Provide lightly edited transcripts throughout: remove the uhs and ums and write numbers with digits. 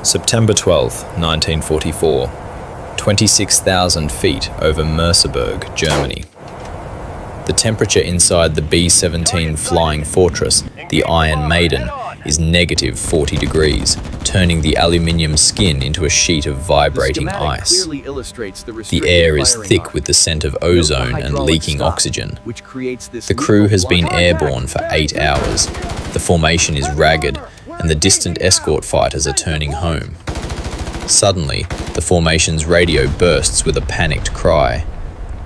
September 12, 1944. 26,000 feet over Merseburg, Germany. The temperature inside the B-17 Flying Fortress, the Iron Maiden, is negative 40 degrees, turning the aluminium skin into a sheet of vibrating ice. The air is thick with the scent of ozone and leaking oxygen. The crew has been airborne for 8 hours. The formation is ragged, and the distant escort fighters are turning home. Suddenly, the formation's radio bursts with a panicked cry.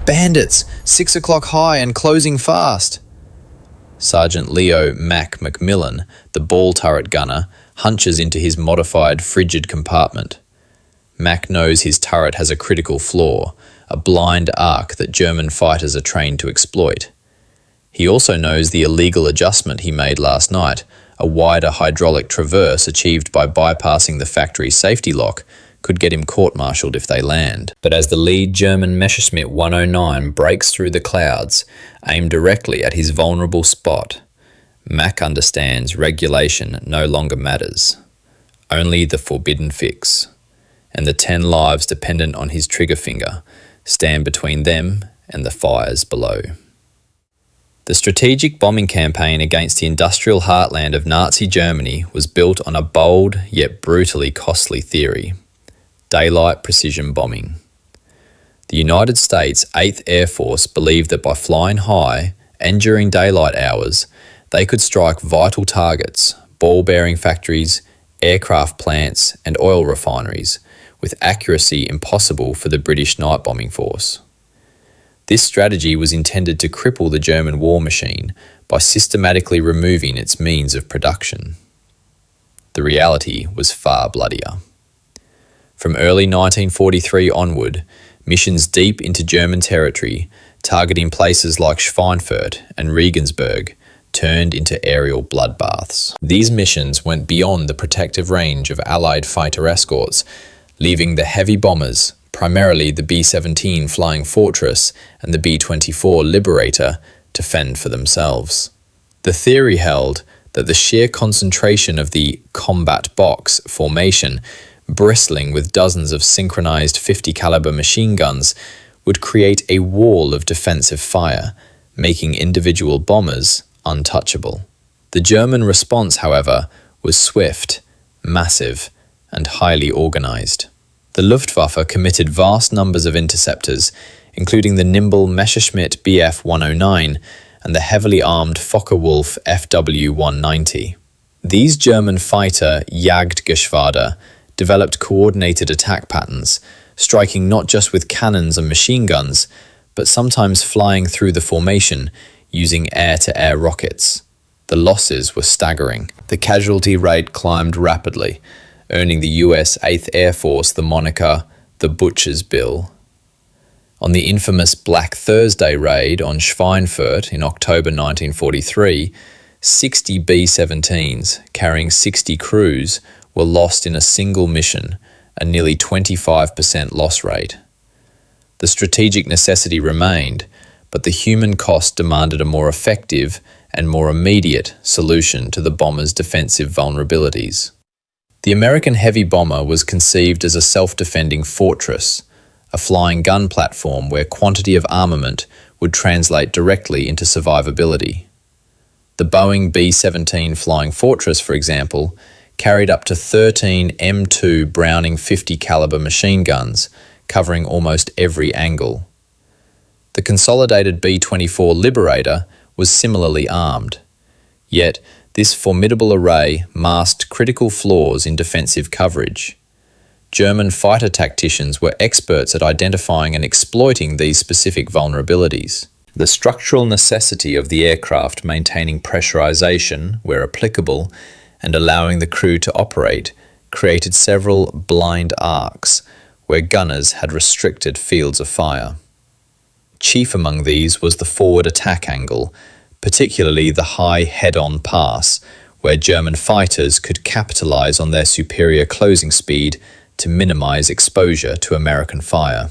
"Bandits! 6 o'clock high and closing fast!" Sergeant Leo MacMillan, the ball turret gunner, hunches into his modified frigid compartment. Mac knows his turret has a critical flaw, a blind arc that German fighters are trained to exploit. He also knows the illegal adjustment he made last night, a wider hydraulic traverse achieved by bypassing the factory safety lock, could get him court-martialed if they land. But as the lead German Messerschmitt 109 breaks through the clouds, aimed directly at his vulnerable spot, Mac understands regulation no longer matters. Only the forbidden fix. And the 10 lives dependent on his trigger finger stand between them and the fires below. The strategic bombing campaign against the industrial heartland of Nazi Germany was built on a bold yet brutally costly theory: daylight precision bombing. The United States 8th Air Force believed that by flying high and during daylight hours, they could strike vital targets, ball-bearing factories, aircraft plants, and oil refineries, with accuracy impossible for the British night bombing force. This strategy was intended to cripple the German war machine by systematically removing its means of production. The reality was far bloodier. From early 1943 onward, missions deep into German territory, targeting places like Schweinfurt and Regensburg, turned into aerial bloodbaths. These missions went beyond the protective range of Allied fighter escorts, leaving the heavy bombers, primarily the B-17 Flying Fortress and the B-24 Liberator, to fend for themselves. The theory held that the sheer concentration of the combat box formation, bristling with dozens of synchronized 50 caliber machine guns, would create a wall of defensive fire, making individual bombers untouchable. The German response, however, was swift, massive, and highly organized. The Luftwaffe committed vast numbers of interceptors, including the nimble Messerschmitt Bf 109 and the heavily armed Focke-Wulf FW 190. These German fighter Jagdgeschwader developed coordinated attack patterns, striking not just with cannons and machine guns, but sometimes flying through the formation using air-to-air rockets. The losses were staggering. The casualty rate climbed rapidly, earning the US 8th Air Force the moniker the Butcher's Bill. On the infamous Black Thursday raid on Schweinfurt in October 1943, 60 B-17s carrying 60 crews were lost in a single mission, a nearly 25% loss rate. The strategic necessity remained, but the human cost demanded a more effective and more immediate solution to the bomber's defensive vulnerabilities. The American heavy bomber was conceived as a self-defending fortress, a flying gun platform where quantity of armament would translate directly into survivability. The Boeing B-17 Flying Fortress, for example, carried up to 13 M2 Browning 50 caliber machine guns, covering almost every angle. The consolidated B-24 Liberator was similarly armed. Yet, this formidable array masked critical flaws in defensive coverage. German fighter tacticians were experts at identifying and exploiting these specific vulnerabilities. The structural necessity of the aircraft maintaining pressurization where applicable and allowing the crew to operate created several blind arcs where gunners had restricted fields of fire. Chief among these was the forward attack angle, particularly the high head-on pass, where German fighters could capitalize on their superior closing speed to minimize exposure to American fire.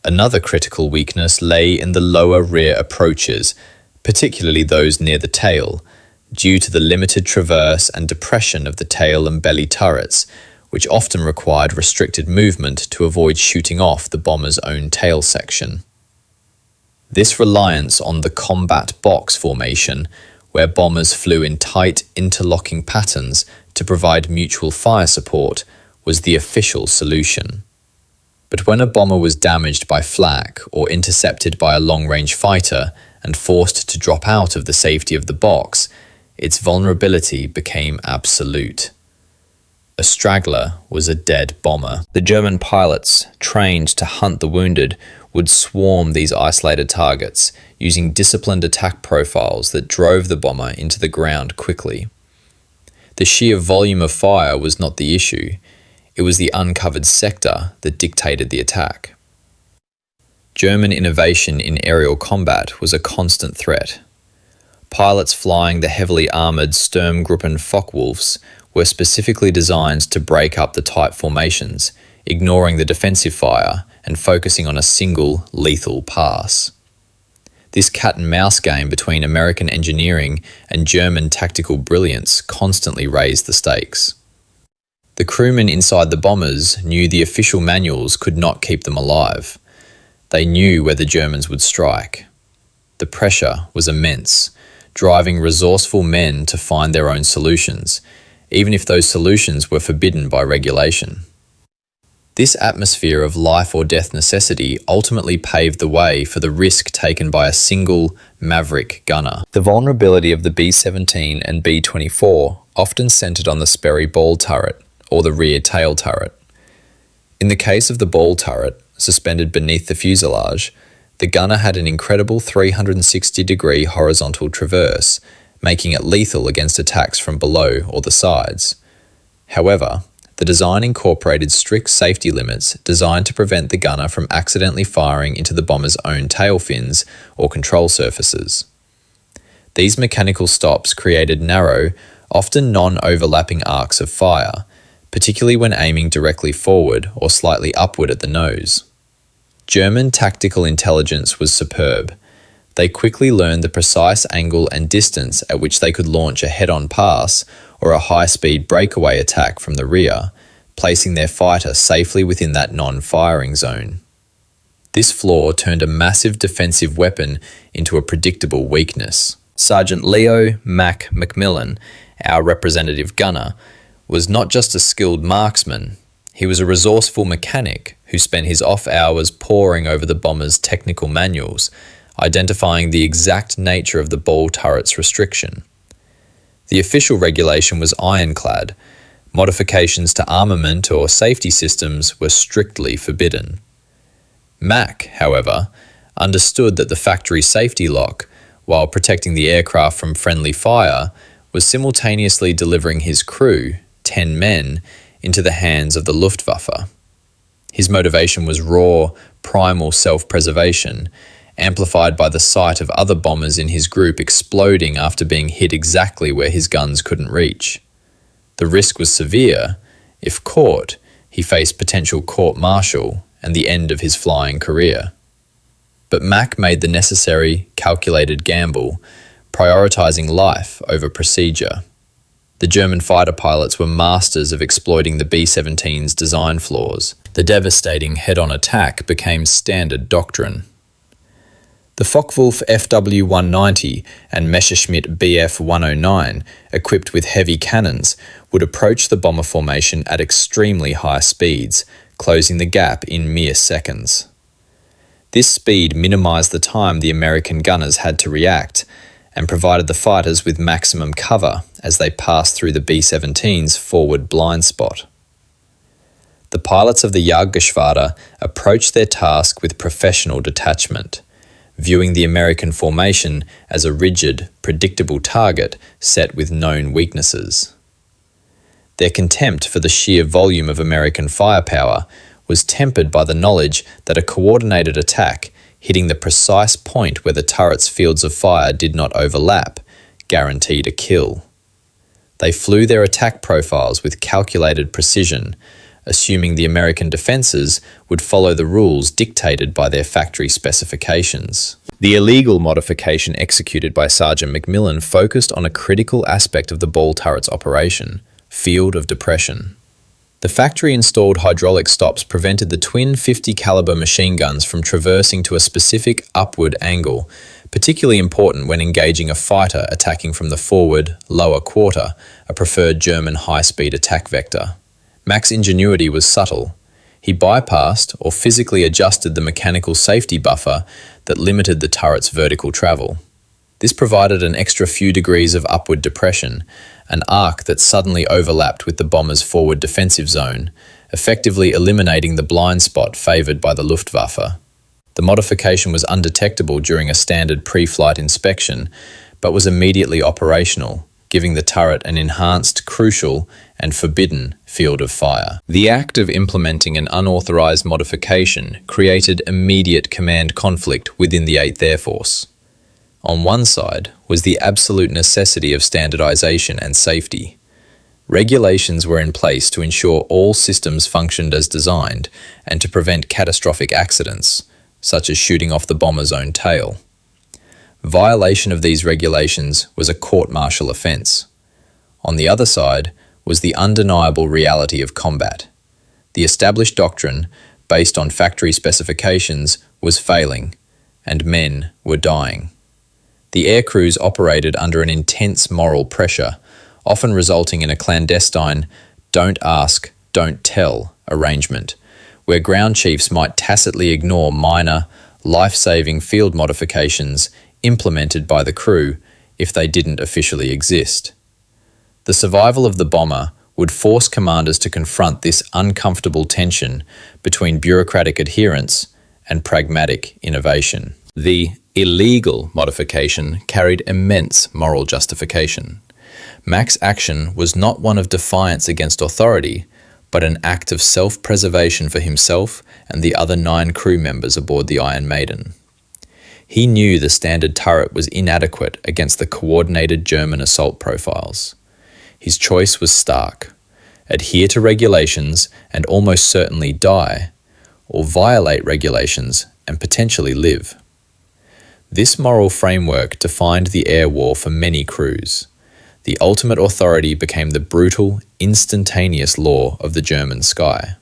Another critical weakness lay in the lower rear approaches, particularly those near the tail, due to the limited traverse and depression of the tail and belly turrets, which often required restricted movement to avoid shooting off the bomber's own tail section. This reliance on the combat box formation, where bombers flew in tight, interlocking patterns to provide mutual fire support, was the official solution. But when a bomber was damaged by flak or intercepted by a long-range fighter and forced to drop out of the safety of the box, its vulnerability became absolute. A straggler was a dead bomber. The German pilots, trained to hunt the wounded, would swarm these isolated targets, using disciplined attack profiles that drove the bomber into the ground quickly. The sheer volume of fire was not the issue. It was the uncovered sector that dictated the attack. German innovation in aerial combat was a constant threat. Pilots flying the heavily armoured Sturmgruppen Focke-Wulfs were specifically designed to break up the tight formations, ignoring the defensive fire and focusing on a single lethal pass. This cat-and-mouse game between American engineering and German tactical brilliance constantly raised the stakes. The crewmen inside the bombers knew the official manuals could not keep them alive. They knew where the Germans would strike. The pressure was immense, driving resourceful men to find their own solutions, even if those solutions were forbidden by regulation. This atmosphere of life or death necessity ultimately paved the way for the risk taken by a single maverick gunner. The vulnerability of the B-17 and B-24 often centered on the Sperry ball turret, or the rear tail turret. In the case of the ball turret, suspended beneath the fuselage, the gunner had an incredible 360-degree horizontal traverse, making it lethal against attacks from below or the sides. However, the design incorporated strict safety limits designed to prevent the gunner from accidentally firing into the bomber's own tail fins or control surfaces. These mechanical stops created narrow, often non-overlapping arcs of fire, particularly when aiming directly forward or slightly upward at the nose. German tactical intelligence was superb. They quickly learned the precise angle and distance at which they could launch a head-on pass or a high-speed breakaway attack from the rear, placing their fighter safely within that non-firing zone. This flaw turned a massive defensive weapon into a predictable weakness. Sergeant Leo MacMillan, our representative gunner, was not just a skilled marksman, he was a resourceful mechanic who spent his off hours poring over the bomber's technical manuals, identifying the exact nature of the ball turret's restriction. The official regulation was ironclad. Modifications to armament or safety systems were strictly forbidden. Mac, however, understood that the factory safety lock, while protecting the aircraft from friendly fire, was simultaneously delivering his crew, 10 men, into the hands of the Luftwaffe. His motivation was raw, primal self-preservation, amplified by the sight of other bombers in his group exploding after being hit exactly where his guns couldn't reach. The risk was severe. If caught, he faced potential court-martial and the end of his flying career. But Mac made the necessary, calculated gamble, prioritizing life over procedure. The German fighter pilots were masters of exploiting the B-17's design flaws. The devastating head-on attack became standard doctrine. The Focke-Wulf FW-190 and Messerschmitt Bf-109, equipped with heavy cannons, would approach the bomber formation at extremely high speeds, closing the gap in mere seconds. This speed minimized the time the American gunners had to react, and provided the fighters with maximum cover as they passed through the B-17's forward blind spot. The pilots of the Jagdgeschwader approached their task with professional detachment, viewing the American formation as a rigid, predictable target set with known weaknesses. Their contempt for the sheer volume of American firepower was tempered by the knowledge that a coordinated attack hitting the precise point where the turret's fields of fire did not overlap, guaranteed a kill. They flew their attack profiles with calculated precision, assuming the American defences would follow the rules dictated by their factory specifications. The illegal modification executed by Sergeant MacMillan focused on a critical aspect of the ball turret's operation: field of depression. The factory-installed hydraulic stops prevented the twin 50-caliber machine guns from traversing to a specific upward angle, particularly important when engaging a fighter attacking from the forward, lower quarter, a preferred German high-speed attack vector. Mac's ingenuity was subtle. He bypassed or physically adjusted the mechanical safety buffer that limited the turret's vertical travel. This provided an extra few degrees of upward depression, an arc that suddenly overlapped with the bomber's forward defensive zone, effectively eliminating the blind spot favored by the Luftwaffe. The modification was undetectable during a standard pre-flight inspection, but was immediately operational, giving the turret an enhanced, crucial, and forbidden field of fire. The act of implementing an unauthorized modification created immediate command conflict within the 8th Air Force. On one side was the absolute necessity of standardization and safety. Regulations were in place to ensure all systems functioned as designed and to prevent catastrophic accidents, such as shooting off the bomber's own tail. Violation of these regulations was a court-martial offense. On the other side was the undeniable reality of combat. The established doctrine, based on factory specifications, was failing, and men were dying. The air crews operated under an intense moral pressure, often resulting in a clandestine "don't ask, don't tell" arrangement, where ground chiefs might tacitly ignore minor, life-saving field modifications implemented by the crew if they didn't officially exist. The survival of the bomber would force commanders to confront this uncomfortable tension between bureaucratic adherence and pragmatic innovation. The illegal modification carried immense moral justification. Mac's action was not one of defiance against authority, but an act of self-preservation for himself and the other 9 crew members aboard the Iron Maiden. He knew the standard turret was inadequate against the coordinated German assault profiles. His choice was stark: adhere to regulations and almost certainly die, or violate regulations and potentially live. This moral framework defined the air war for many crews. The ultimate authority became the brutal, instantaneous law of the German sky.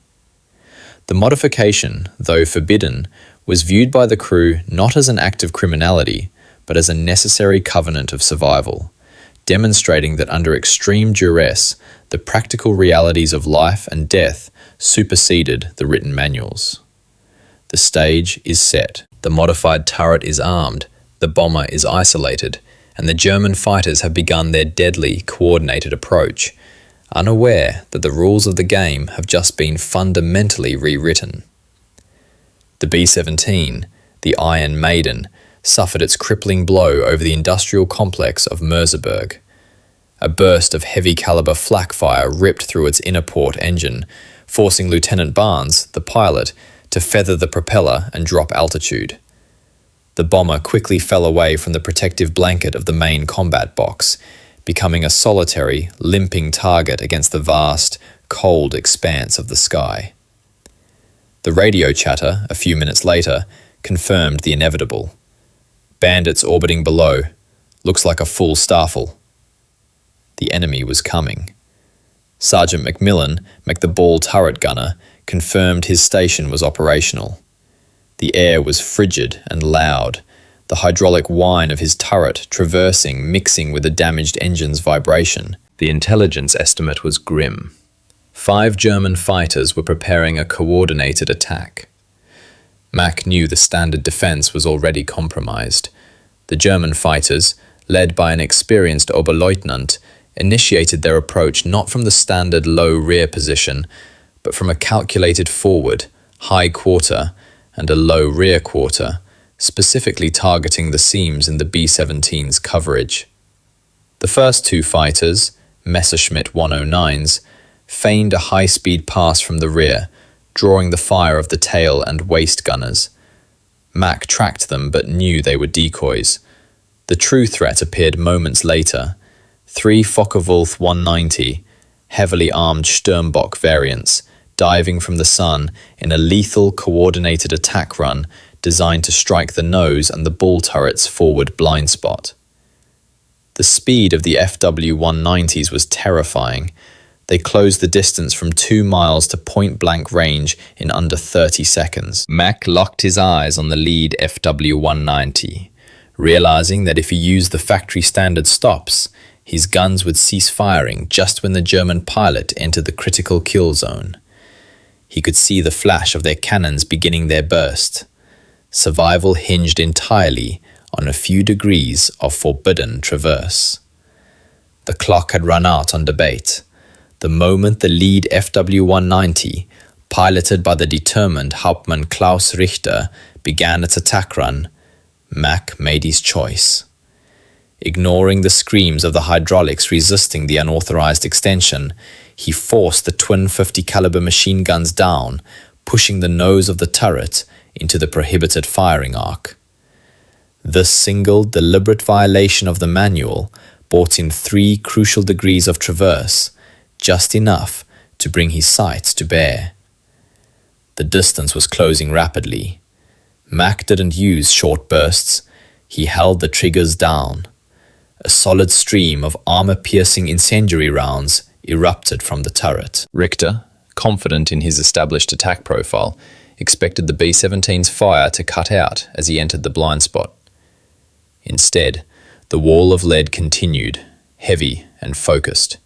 The modification, though forbidden, was viewed by the crew not as an act of criminality, but as a necessary covenant of survival, demonstrating that under extreme duress, the practical realities of life and death superseded the written manuals. The stage is set. The modified turret is armed, the bomber is isolated, and the German fighters have begun their deadly, coordinated approach, unaware that the rules of the game have just been fundamentally rewritten. The B-17, the Iron Maiden, suffered its crippling blow over the industrial complex of Merseburg. A burst of heavy-caliber flak fire ripped through its inner port engine, forcing Lieutenant Barnes, the pilot, to feather the propeller and drop altitude. The bomber quickly fell away from the protective blanket of the main combat box, becoming a solitary, limping target against the vast, cold expanse of the sky. The radio chatter, a few minutes later, confirmed the inevitable. Bandits orbiting below. Looks like a full staffel. The enemy was coming. Sergeant MacMillan, the ball turret gunner, confirmed his station was operational. The air was frigid and loud, the hydraulic whine of his turret mixing with the damaged engine's vibration. The intelligence estimate was grim. 5 German fighters were preparing a coordinated attack. Mac knew the standard defense was already compromised. The German fighters, led by an experienced Oberleutnant, initiated their approach not from the standard low rear position, but from a calculated forward, high quarter, and a low rear quarter, specifically targeting the seams in the B-17's coverage. The first 2 fighters, Messerschmitt 109s, feigned a high-speed pass from the rear, drawing the fire of the tail and waist gunners. Mac tracked them but knew they were decoys. The true threat appeared moments later. 3 Focke-Wulf 190, heavily armed Sturmbock variants, diving from the sun in a lethal coordinated attack run designed to strike the nose and the bull turret's forward blind spot. The speed of the FW-190s was terrifying. They closed the distance from 2 miles to point-blank range in under 30 seconds. Mac locked his eyes on the lead FW-190, realizing that if he used the factory standard stops, his guns would cease firing just when the German pilot entered the critical kill zone. He could see the flash of their cannons beginning their burst. Survival hinged entirely on a few degrees of forbidden traverse. The clock had run out on debate. The moment the lead FW-190, piloted by the determined Hauptmann Klaus Richter, began its attack run, Mac made his choice. Ignoring the screams of the hydraulics resisting the unauthorized extension, he forced the twin 50 caliber machine guns down, pushing the nose of the turret into the prohibited firing arc. This single deliberate violation of the manual brought in 3 crucial degrees of traverse, just enough to bring his sights to bear. The distance was closing rapidly. Mac didn't use short bursts. He held the triggers down. A solid stream of armor-piercing incendiary rounds erupted from the turret. Richter, confident in his established attack profile, expected the B-17's fire to cut out as he entered the blind spot. Instead, the wall of lead continued, heavy and focused.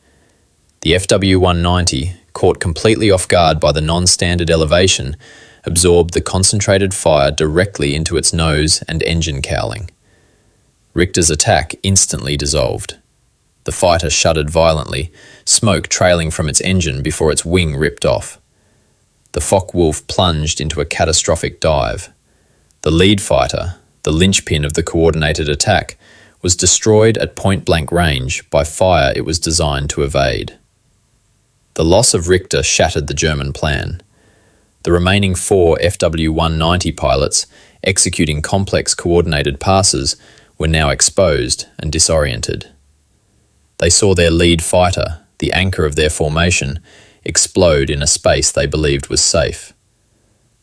The FW-190, caught completely off guard by the non-standard elevation, absorbed the concentrated fire directly into its nose and engine cowling. Richter's attack instantly dissolved. The fighter shuddered violently, smoke trailing from its engine before its wing ripped off. The Focke-Wulf plunged into a catastrophic dive. The lead fighter, the linchpin of the coordinated attack, was destroyed at point-blank range by fire it was designed to evade. The loss of Richter shattered the German plan. The remaining 4 FW-190 pilots, executing complex coordinated passes, were now exposed and disoriented. They saw their lead fighter, the anchor of their formation, explode in a space they believed was safe.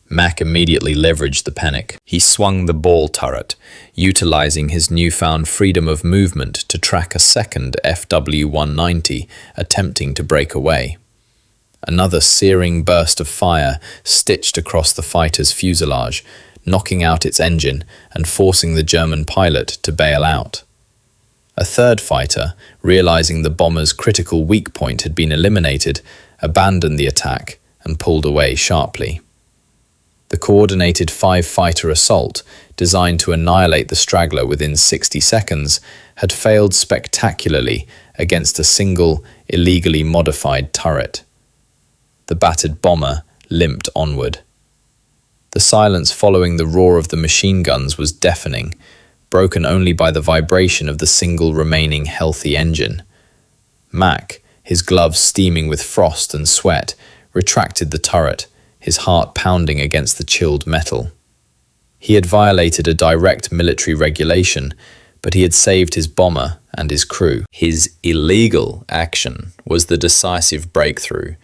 Mac immediately leveraged the panic. He swung the ball turret, utilizing his newfound freedom of movement to track a second FW-190 attempting to break away. Another searing burst of fire stitched across the fighter's fuselage, knocking out its engine and forcing the German pilot to bail out. A third fighter, realizing the bomber's critical weak point had been eliminated, abandoned the attack and pulled away sharply. The coordinated 5-fighter assault, designed to annihilate the straggler within 60 seconds, had failed spectacularly against a single, illegally modified turret. The battered bomber limped onward. The silence following the roar of the machine guns was deafening, broken only by the vibration of the single remaining healthy engine. Mac, his gloves steaming with frost and sweat, retracted the turret, his heart pounding against the chilled metal. He had violated a direct military regulation, but he had saved his bomber and his crew. His illegal action was the decisive breakthrough,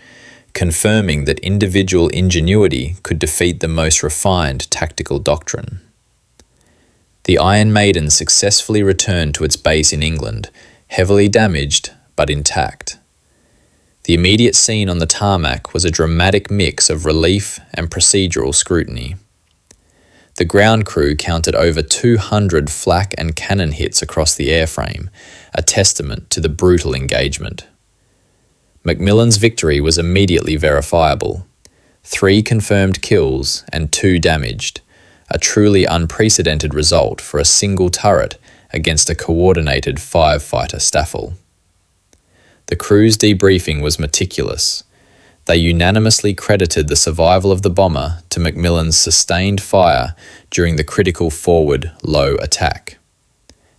confirming that individual ingenuity could defeat the most refined tactical doctrine. The Iron Maiden successfully returned to its base in England, heavily damaged but intact. The immediate scene on the tarmac was a dramatic mix of relief and procedural scrutiny. The ground crew counted over 200 flak and cannon hits across the airframe, a testament to the brutal engagement. MacMillan's victory was immediately verifiable. 3 confirmed kills and 2 damaged, a truly unprecedented result for a single turret against a coordinated 5-fighter staffel. The crew's debriefing was meticulous. They unanimously credited the survival of the bomber to MacMillan's sustained fire during the critical forward low attack.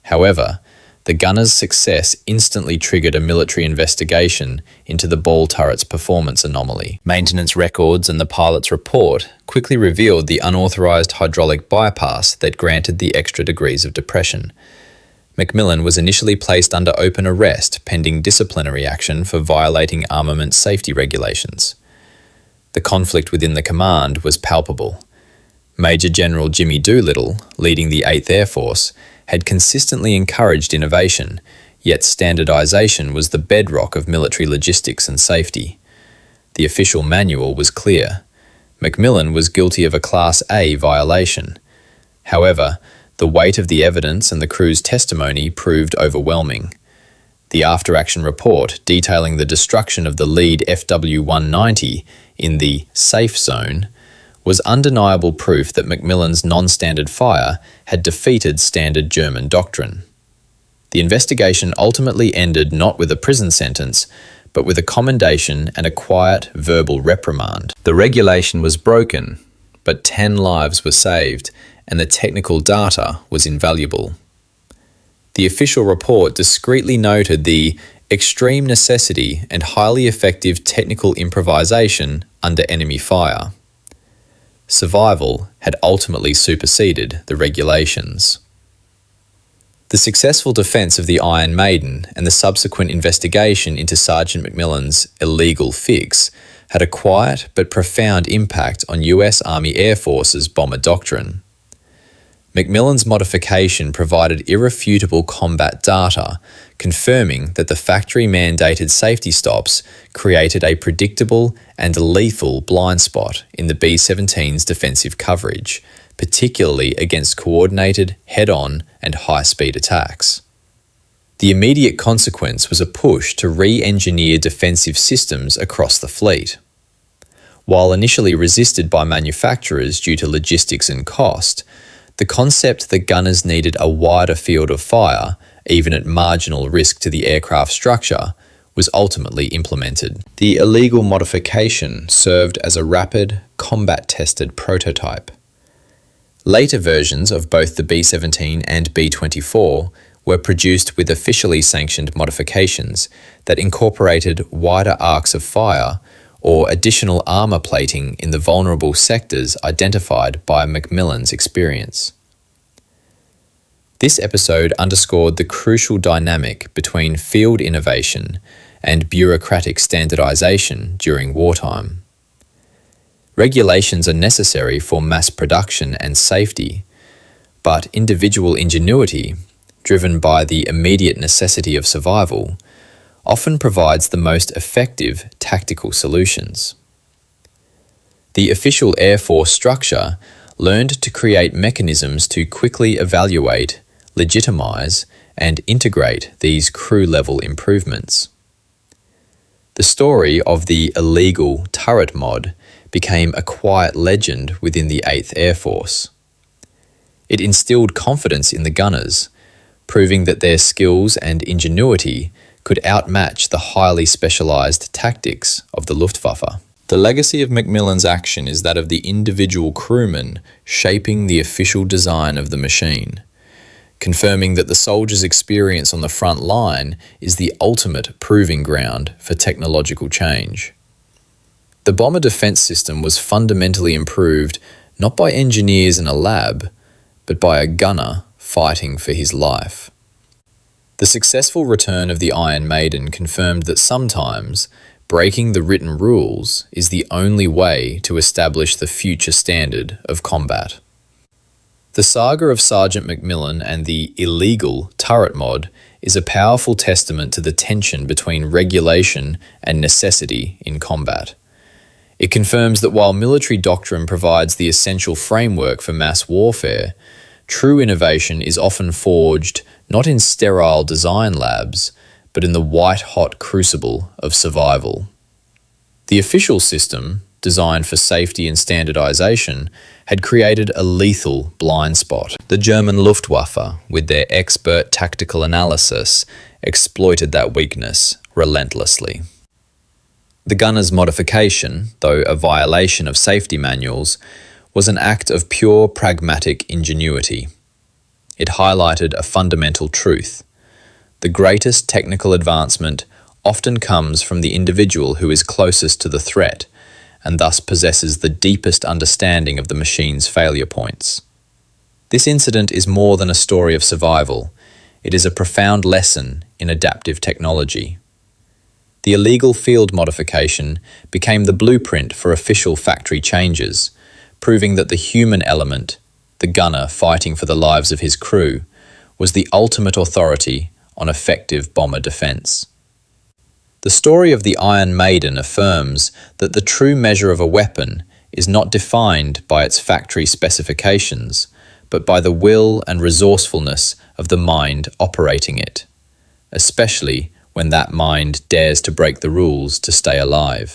However, the gunner's success instantly triggered a military investigation into the ball turret's performance anomaly. Maintenance records and the pilot's report quickly revealed the unauthorized hydraulic bypass that granted the extra degrees of depression. MacMillan was initially placed under open arrest pending disciplinary action for violating armament safety regulations. The conflict within the command was palpable. Major General Jimmy Doolittle, leading the 8th Air Force, had consistently encouraged innovation, Yet standardization was the bedrock of military logistics and safety. The official manual was clear. MacMillan was guilty of a Class A violation. However, the weight of the evidence and the crew's testimony proved overwhelming. The after-action report detailing the destruction of the lead FW-190 in the safe zone was undeniable proof that MacMillan's non-standard fire had defeated standard German doctrine. The investigation ultimately ended not with a prison sentence, but with a commendation and a quiet verbal reprimand. The regulation was broken, but 10 lives were saved, and the technical data was invaluable. The official report discreetly noted the extreme necessity and highly effective technical improvisation under enemy fire. Survival had ultimately superseded the regulations. The successful defence of the Iron Maiden and the subsequent investigation into Sergeant MacMillan's illegal fix had a quiet but profound impact on US Army Air Force's bomber doctrine. MacMillan's modification provided irrefutable combat data, confirming that the factory-mandated safety stops created a predictable and lethal blind spot in the B-17's defensive coverage, particularly against coordinated, head-on and high-speed attacks. The immediate consequence was a push to re-engineer defensive systems across the fleet. While initially resisted by manufacturers due to logistics and cost, the concept that gunners needed a wider field of fire, even at marginal risk to the aircraft structure, was ultimately implemented. The illegal modification served as a rapid, combat-tested prototype. Later versions of both the B-17 and B-24 were produced with officially sanctioned modifications that incorporated wider arcs of fire or additional armour plating in the vulnerable sectors identified by MacMillan's experience. This episode underscored the crucial dynamic between field innovation and bureaucratic standardization during wartime. Regulations are necessary for mass production and safety, but individual ingenuity, driven by the immediate necessity of survival, often provides the most effective tactical solutions. The official Air Force structure learned to create mechanisms to quickly evaluate, legitimize, and integrate these crew-level improvements. The story of the illegal turret mod became a quiet legend within the 8th Air Force. It instilled confidence in the gunners, proving that their skills and ingenuity could outmatch the highly specialized tactics of the Luftwaffe. The legacy of MacMillan's action is that of the individual crewman shaping the official design of the machine, confirming that the soldier's experience on the front line is the ultimate proving ground for technological change. The bomber defense system was fundamentally improved not by engineers in a lab, but by a gunner fighting for his life. The successful return of the Iron Maiden confirmed that sometimes breaking the written rules is the only way to establish the future standard of combat. The saga of Sergeant MacMillan and the illegal turret mod is a powerful testament to the tension between regulation and necessity in combat. It confirms that while military doctrine provides the essential framework for mass warfare, true innovation is often forged not in sterile design labs, but in the white-hot crucible of survival. The official system, designed for safety and standardization, had created a lethal blind spot. The German Luftwaffe, with their expert tactical analysis, exploited that weakness relentlessly. The gunner's modification, though a violation of safety manuals, was an act of pure pragmatic ingenuity. It highlighted a fundamental truth. The greatest technical advancement often comes from the individual who is closest to the threat and thus possesses the deepest understanding of the machine's failure points. This incident is more than a story of survival. It is a profound lesson in adaptive technology. The illegal field modification became the blueprint for official factory changes, proving that the human element, the gunner fighting for the lives of his crew, was the ultimate authority on effective bomber defense. The story of the Iron Maiden affirms that the true measure of a weapon is not defined by its factory specifications, but by the will and resourcefulness of the mind operating it, especially when that mind dares to break the rules to stay alive.